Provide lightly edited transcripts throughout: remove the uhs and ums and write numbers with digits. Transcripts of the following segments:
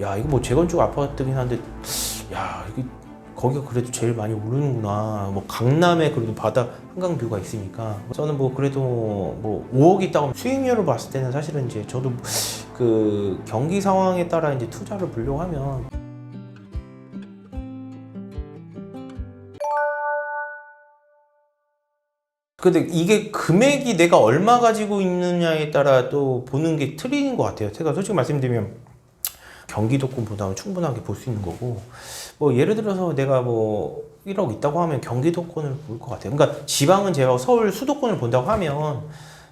야, 이거 뭐 재건축 아파트긴 한데, 야, 이게 거기가 그래도 제일 많이 오르는구나. 뭐 강남에 그래도 바다 한강뷰가 있으니까. 저는 뭐 그래도 뭐 5억 있다고 하면 수익률을 봤을 때는 사실은 이제 저도 그 경기 상황에 따라 이제 투자를 보려고 하면. 근데 이게 금액이 내가 얼마 가지고 있느냐에 따라 또 보는 게 틀린 것 같아요. 제가 솔직히 말씀드리면 경기도권보다는 충분하게 볼 수 있는 거고, 뭐 예를 들어서 내가 뭐 1억 있다고 하면 경기도권을 볼 것 같아요. 그러니까 지방은 제가 서울 수도권을 본다고 하면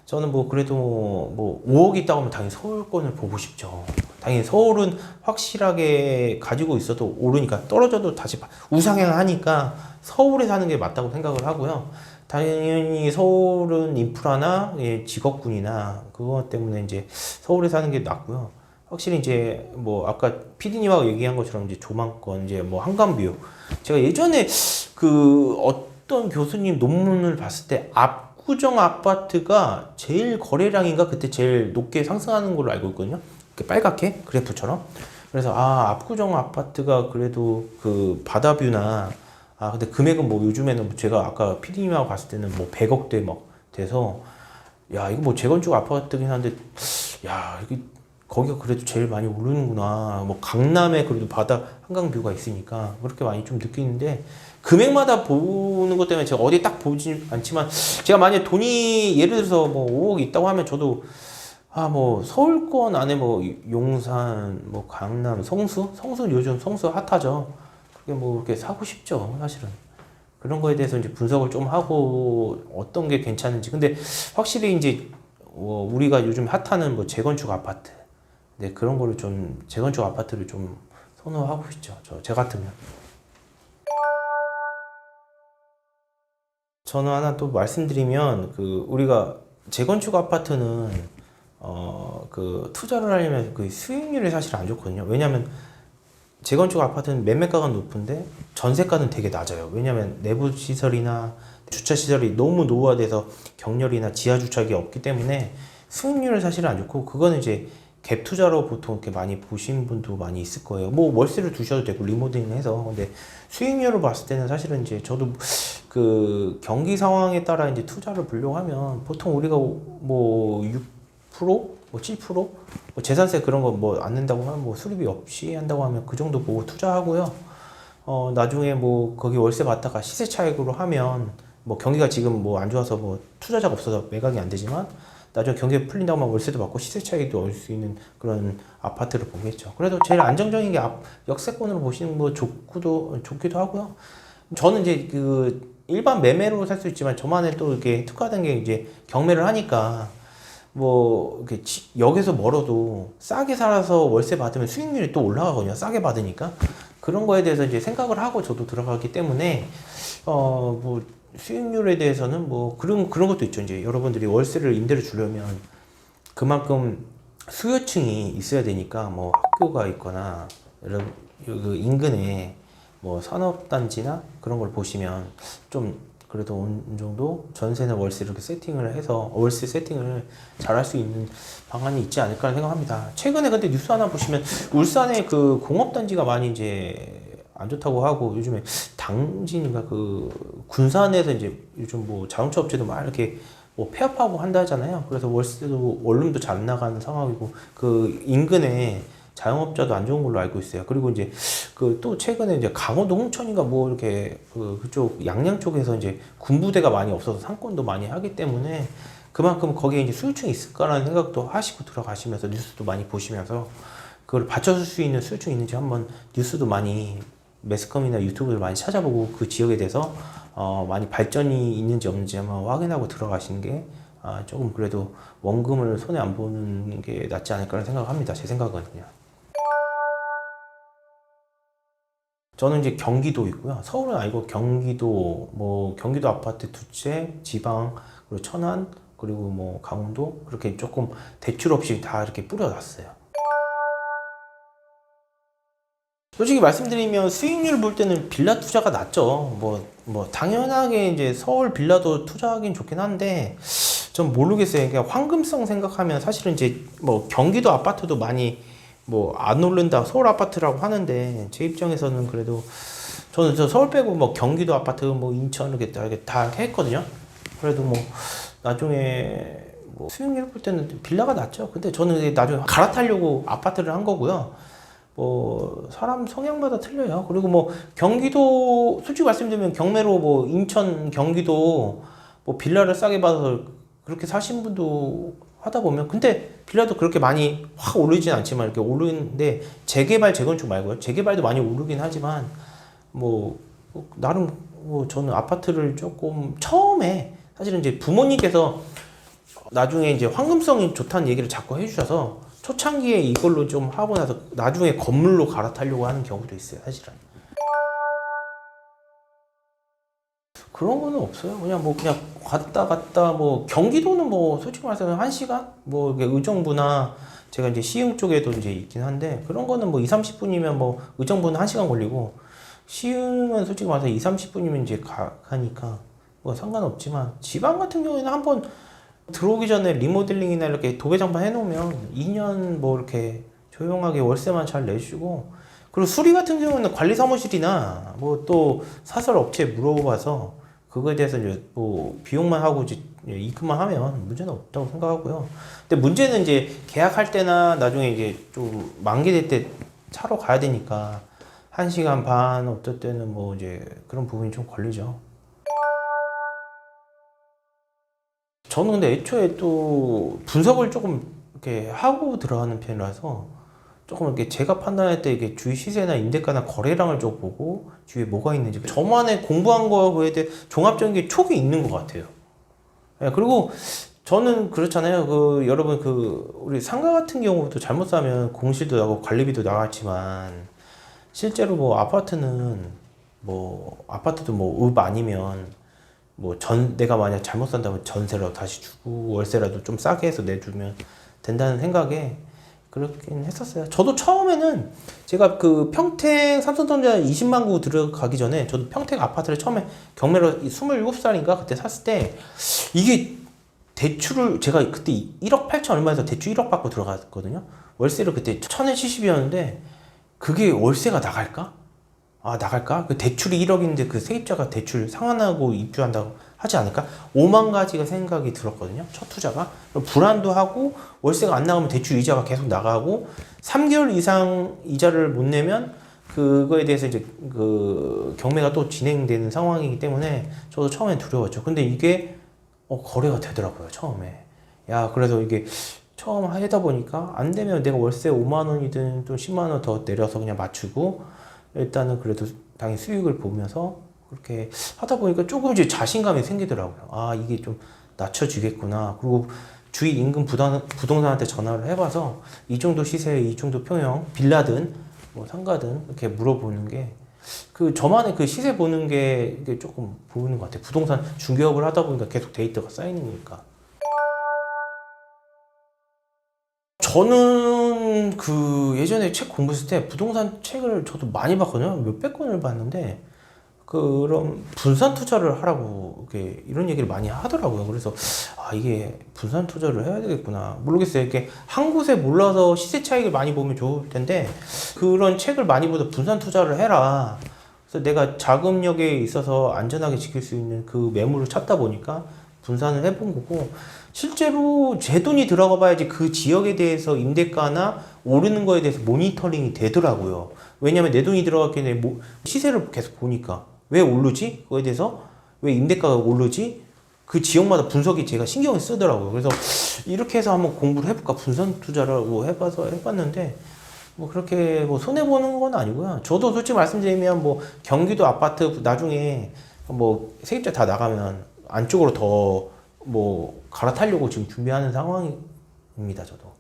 저는 뭐 그래도 뭐 5억 있다고 하면 당연히 서울권을 보고 싶죠. 당연히 서울은 확실하게 가지고 있어도 오르니까, 떨어져도 다시 우상향하니까 서울에 사는 게 맞다고 생각을 하고요. 당연히 서울은 인프라나 직업군이나 그것 때문에 이제 서울에 사는 게 낫고요. 확실히 이제 뭐 아까 PD님하고 얘기한 것처럼 이제 조망권, 이제 뭐 한강뷰. 제가 예전에 그 어떤 교수님 논문을 봤을 때 압구정 아파트가 제일 거래량인가 그때 제일 높게 상승하는 걸로 알고 있거든요. 빨갛게 그래프처럼. 그래서 압구정 아파트가 그래도 그 바다뷰나, 근데 금액은 뭐 요즘에는 제가 아까 PD님하고 봤을 때는 뭐 100억대 막 돼서, 야, 이거 뭐 재건축 아파트긴 한데, 야, 이게 거기가 그래도 제일 많이 오르는구나. 뭐 강남에 그래도 바다 한강뷰가 있으니까 그렇게 많이 좀 느끼는데, 금액마다 보는 것 때문에 제가 어디 딱 보지 않지만, 제가 만약에 돈이 예를 들어서 뭐 5억 있다고 하면 저도 뭐 서울권 안에 뭐 용산, 뭐 강남, 성수 요즘 성수 핫하죠. 그게 뭐 이렇게 사고 싶죠, 사실은. 그런 거에 대해서 이제 분석을 좀 하고 어떤 게 괜찮은지. 근데 확실히 이제 우리가 요즘 핫하는 뭐 재건축 아파트, 네, 그런 거를 좀 재건축 아파트를 좀 선호하고 있죠. 제 같으면. 저는 하나 또 말씀드리면, 그 우리가 재건축 아파트는 그 투자를 하려면 그 수익률이 사실 안 좋거든요. 왜냐하면 재건축 아파트는 매매가가 높은데 전세가는 되게 낮아요. 왜냐하면 내부 시설이나 주차 시설이 너무 노후화돼서 경렬이나 지하 주차가 없기 때문에 수익률은 사실 안 좋고, 그거는 이제 갭 투자로 보통 이렇게 많이 보신 분도 많이 있을 거예요. 뭐 월세를 두셔도 되고 리모델링 해서. 근데 수익률을 봤을 때는 사실은 이제 저도 그 경기 상황에 따라 이제 투자를 보려고 하면 보통 우리가 뭐 6%, 뭐 7%, 뭐 재산세 그런 거 뭐 안 낸다고 하면, 뭐 수리비 없이 한다고 하면 그 정도 보고 투자하고요. 나중에 뭐 거기 월세 받다가 시세 차익으로 하면, 뭐 경기가 지금 뭐 안 좋아서 뭐 투자자가 없어서 매각이 안 되지만, 나중에 경기가 풀린다고 하면 월세도 받고 시세 차익도 얻을 수 있는 그런 아파트를 보겠죠. 그래도 제일 안정적인 게 역세권으로 보시는 거 좋기도 하고요. 저는 이제 그 일반 매매로 살 수 있지만, 저만의 또 이렇게 특화된 게 이제 경매를 하니까, 뭐 이렇게 역에서 멀어도 싸게 살아서 월세 받으면 수익률이 또 올라가거든요. 싸게 받으니까. 그런 거에 대해서 이제 생각을 하고 저도 들어가기 때문에, 뭐 수익률에 대해서는 뭐 그런 것도 있죠. 이제 여러분들이 월세를 임대를 주려면 그만큼 수요층이 있어야 되니까, 뭐 학교가 있거나 그 인근에 뭐 산업단지나 그런 걸 보시면 좀 그래도 어느 정도 전세나 월세 이렇게 세팅을 해서 월세 세팅을 잘 할 수 있는 방안이 있지 않을까 생각합니다. 최근에 근데 뉴스 하나 보시면 울산에 그 공업단지가 많이 이제 안 좋다고 하고, 요즘에 당진인가 그 군산에서 이제 요즘 뭐 자동차 업체도 막 이렇게 뭐 폐업하고 한다 하잖아요. 그래서 월세도 원룸도 잘 나가는 상황이고, 그 인근에 자영업자도 안 좋은 걸로 알고 있어요. 그리고 이제 그 또 최근에 이제 강원도 홍천인가 뭐 이렇게 그쪽 양양 쪽에서 이제 군부대가 많이 없어서 상권도 많이 하기 때문에 그만큼 거기에 이제 수요층이 있을까라는 생각도 하시고 들어가시면서 뉴스도 많이 보시면서 그걸 받쳐줄 수 있는 수요층이 있는지 한번 뉴스도 많이, 매스컴이나 유튜브를 많이 찾아보고 그 지역에 대해서 많이 발전이 있는지 없는지 한번 확인하고 들어가시는 게 조금 그래도 원금을 손에 안 보는 게 낫지 않을까 생각을 합니다. 제 생각은요. 저는 이제 경기도 있고요. 서울은 아니고 경기도, 뭐 경기도 아파트 두 채, 지방, 그리고 천안, 그리고 뭐 강원도, 그렇게 조금 대출 없이 다 이렇게 뿌려놨어요. 솔직히 말씀드리면 수익률 볼 때는 빌라 투자가 낫죠. 뭐 당연하게 이제 서울 빌라도 투자하긴 좋긴 한데, 전 모르겠어요. 그러니까 황금성 생각하면 사실은 이제 뭐 경기도 아파트도 많이 뭐 안 오른다 서울 아파트라고 하는데 제 입장에서는 그래도 저는 저 서울 빼고 뭐 경기도 아파트 뭐 인천 이렇게 다 했거든요. 그래도 뭐 나중에 뭐 수익률 볼 때는 빌라가 낫죠. 근데 저는 나중에 갈아타려고 아파트를 한 거고요. 뭐 사람 성향마다 틀려요. 그리고 뭐 경기도 솔직히 말씀드리면 경매로 뭐 인천 경기도 뭐 빌라를 싸게 받아서 그렇게 사신 분도 하다 보면 근데 빌라도 그렇게 많이 확 오르진 않지만 이렇게 오르는데 재개발 재건축 말고요. 재개발도 많이 오르긴 하지만 뭐 나름 뭐 저는 아파트를 조금 처음에 사실은 이제 부모님께서 나중에 이제 황금성이 좋다는 얘기를 자꾸 해주셔서 초창기에 이걸로 좀 하고 나서 나중에 건물로 갈아타려고 하는 경우도 있어요, 사실은. 그런 거는 없어요. 그냥 뭐 그냥 갔다 뭐 경기도는 뭐 솔직히 말해서 1시간 뭐 이게 의정부나 제가 이제 시흥 쪽에도 이제 있긴 한데 그런 거는 뭐 2, 30분이면 뭐 의정부는 1시간 걸리고 시흥은 솔직히 말해서 2, 30분이면 이제 가니까 뭐 상관없지만 지방 같은 경우에는 한번 들어오기 전에 리모델링이나 이렇게 도배장판 해놓으면 2년 뭐 이렇게 조용하게 월세만 잘 내주고 그리고 수리 같은 경우는 관리 사무실이나 뭐 또 사설 업체에 물어봐서 그거에 대해서 이제 뭐 비용만 하고 이제 입금만 하면 문제는 없다고 생각하고요. 근데 문제는 이제 계약할 때나 나중에 이제 좀 만기될 때 차로 가야 되니까 1시간 반 어떨 때는 뭐 이제 그런 부분이 좀 걸리죠. 저는 근데 애초에 또 분석을 조금 이렇게 하고 들어가는 편이라서 조금 이렇게 제가 판단할 때 이게 주위 시세나 임대가나 거래량을 좀 보고 주위에 뭐가 있는지 저만의 공부한 거에 대해 종합적인 게 촉이 있는 것 같아요. 예, 그리고 저는 그렇잖아요. 그 여러분 그 우리 상가 같은 경우도 잘못 사면 공실도 나고 관리비도 나갔지만 실제로 뭐 아파트는 뭐 아파트도 뭐 읍 아니면 뭐 내가 만약 잘못 산다면 전세라도 다시 주고 월세라도 좀 싸게 해서 내주면 된다는 생각에 그렇긴 했었어요. 저도 처음에는 제가 그 평택 삼성전자 20만 구 들어가기 전에 저도 평택 아파트를 처음에 경매로 27살인가 그때 샀을 때 이게 대출을 제가 그때 1억 8천 얼마에서 대출 1억 받고 들어갔거든요. 월세를 그때 1,070이었는데 그게 월세가 나갈까? 아, 나갈까? 그 대출이 1억인데 그 세입자가 대출 상환하고 입주한다고 하지 않을까? 5만 가지가 생각이 들었거든요. 첫 투자가. 불안도 하고 월세가 안 나가면 대출 이자가 계속 나가고 3개월 이상 이자를 못 내면 그거에 대해서 이제 그 경매가 또 진행되는 상황이기 때문에 저도 처음엔 두려웠죠. 근데 이게 거래가 되더라고요. 처음에. 야, 그래서 이게 처음 하다 보니까 안 되면 내가 월세 5만 원이든 또 10만 원 더 내려서 그냥 맞추고 일단은 그래도 당연히 수익을 보면서 그렇게 하다 보니까 조금 이제 자신감이 생기더라고요. 아, 이게 좀 낮춰지겠구나. 그리고 주위 인근 부동산한테 전화를 해봐서 이 정도 시세에 이 정도 평형, 빌라든 뭐 상가든 이렇게 물어보는 게 그 저만의 그 시세 보는 게 이게 조금 보이는 것 같아요. 부동산 중개업을 하다 보니까 계속 데이터가 쌓이는 거니까. 저는 그 예전에 책 공부했을 때 부동산 책을 저도 많이 봤거든요. 몇백 권을 봤는데 그럼 분산 투자를 하라고 이렇게 이런 얘기를 많이 하더라고요. 그래서 아 이게 분산 투자를 해야 되겠구나. 모르겠어요. 이렇게 한 곳에 몰라서 시세 차익을 많이 보면 좋을 텐데 그런 책을 많이 보다 분산 투자를 해라. 그래서 내가 자금력에 있어서 안전하게 지킬 수 있는 그 매물을 찾다 보니까 분산을 해본 거고 실제로 제 돈이 들어가 봐야지 그 지역에 대해서 임대가나 오르는 거에 대해서 모니터링이 되더라고요. 왜냐면 내 돈이 들어갔기 때문에 시세를 계속 보니까 왜 오르지? 그거에 대해서 왜 임대가가 오르지? 그 지역마다 분석이 제가 신경을 쓰더라고요. 그래서 이렇게 해서 한번 공부를 해볼까? 분산 투자라고 해봤는데 뭐 그렇게 뭐 손해보는 건 아니고요. 저도 솔직히 말씀드리면 뭐 경기도 아파트 나중에 뭐 세입자 다 나가면 안쪽으로 더 뭐 갈아타려고 지금 준비하는 상황입니다, 저도.